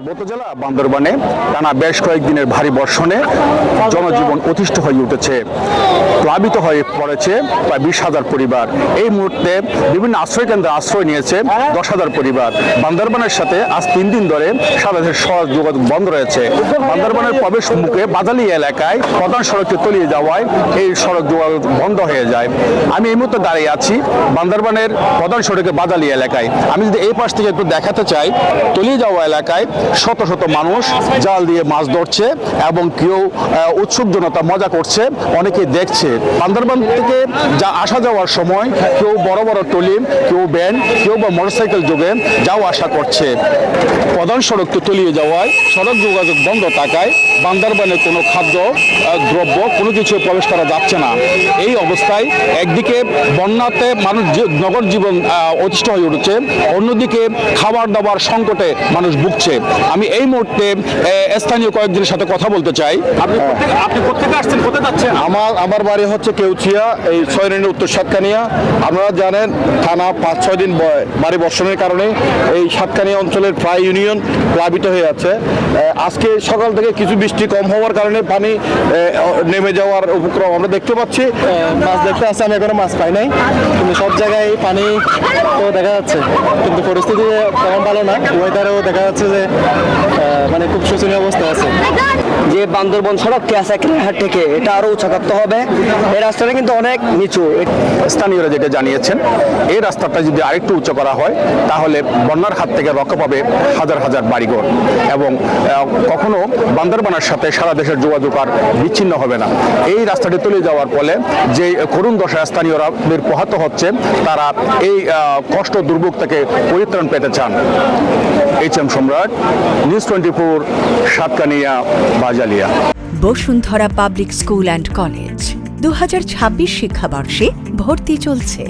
পার্বত্য জেলা বান্দরবানে টানা বেশ কয়েকদিনের ভারী বর্ষণে জনজীবন অতিষ্ঠ হয়ে উঠেছে। প্লাবিত হয়ে পড়েছে প্রায় 20,000 পরিবার। এই মুহূর্তে বিভিন্ন আশ্রয়কেন্দ্রে আশ্রয় নিয়েছে 10,000 পরিবার। বান্দরবানের সাথে আজ 3 দিন ধরে সারা দেশের সড়ক যোগাযোগ বন্ধ রয়েছে। বান্দরবানের প্রবেশ মুখে বাজালি এলাকায় প্রধান সড়কটি তলিয়ে যাওয়ায় এই সড়ক যোগাযোগ বন্ধ হয়ে যায়। আমি এই মুহূর্তে দাঁড়িয়ে আছি বান্দরবানের প্রধান সড়কে বাজালি এলাকায়। আমি যদি এই পাশ থেকে একটু দেখাতে চাই, তলিয়ে যাওয়া এলাকায় শত শত মানুষ জাল দিয়ে মাছ ধরছে এবং কেউ উৎসুক জনতা মজা করছে, অনেকে দেখছে। বান্দরবান থেকে যা আসা যাওয়ার সময় কেউ বড় বড় ট্রলি, কেউ ভ্যান, কেউ বা মোটরসাইকেল যোগে যাওয়া আসা করছে। প্রধান সড়কটি তলিয়ে যাওয়ায় সড়ক যোগাযোগ বন্ধ থাকায় বান্দরবানে কোনো খাদ্য দ্রব্য কোনো কিছু প্রবেশ করা যাচ্ছে না। এই অবস্থায় একদিকে বন্যাতে মানুষ নগর জীবন অতিষ্ঠ হয়ে উঠেছে, অন্যদিকে খাবার দাবার সংকটে মানুষ ভুগছে। আমি এই মুহূর্তে স্থানীয় কয়েকজনের সাথে কথা বলতে চাই। আপনি কোথেকে আসছেন, কোথায় যাচ্ছেন? আমার বাড়ি হচ্ছে কেউচিয়া, এই 6 রেনের উত্তর সাতকানিয়া। আপনারা জানেন টানা 5-6 দিন ভারী বর্ষণের কারণে এই সাতকানিয়া অঞ্চলের প্রায় ইউনিয়ন প্লাবিত হয়ে আছে। আজকে সকাল থেকে কিছু বৃষ্টি কম হওয়ার কারণে পানি নেমে যাওয়ার উপক্রম আমরা দেখতে পাচ্ছি। মাছ দেখতে আসছে, আমি এখনো মাছ পাই নাই, কিন্তু সব জায়গায় পানি তো দেখা যাচ্ছে, কিন্তু পরিস্থিতি তেমন ভালো না। ওয়েদারেও দেখা যাচ্ছে যে মানে খুব শোচনীয় অবস্থা আছে। যে বান্দরবন সড়কটি আছে হাট থেকে, এটা আরো উঁচা করতে হবে। এই রাস্তাটা কিন্তু অনেক নিচু। স্থানীয়রা যেটা জানিয়েছেন, এই রাস্তাটা যদি আরেকটু উঁচু করা হয় তাহলে বন্যার হাত থেকে রক্ষা পাবে হাজার হাজার বাড়িঘর এবং কখনো বান্দরবানের সাথে সারা দেশের যোগাযোগ আর বিচ্ছিন্ন হবে না। এই রাস্তাটি তুলে যাওয়ার ফলে যে করুণ দশা স্থানীয়রা পোহাতে হচ্ছে, তারা এই কষ্ট দুর্ভোগ থেকে পরিত্রাণ পেতে চান। HM সম্রাট, news 24, Satkania, Bajalia. Bashundhara public school and college 2026 শিক্ষাবর্ষে ভর্তি চলছে।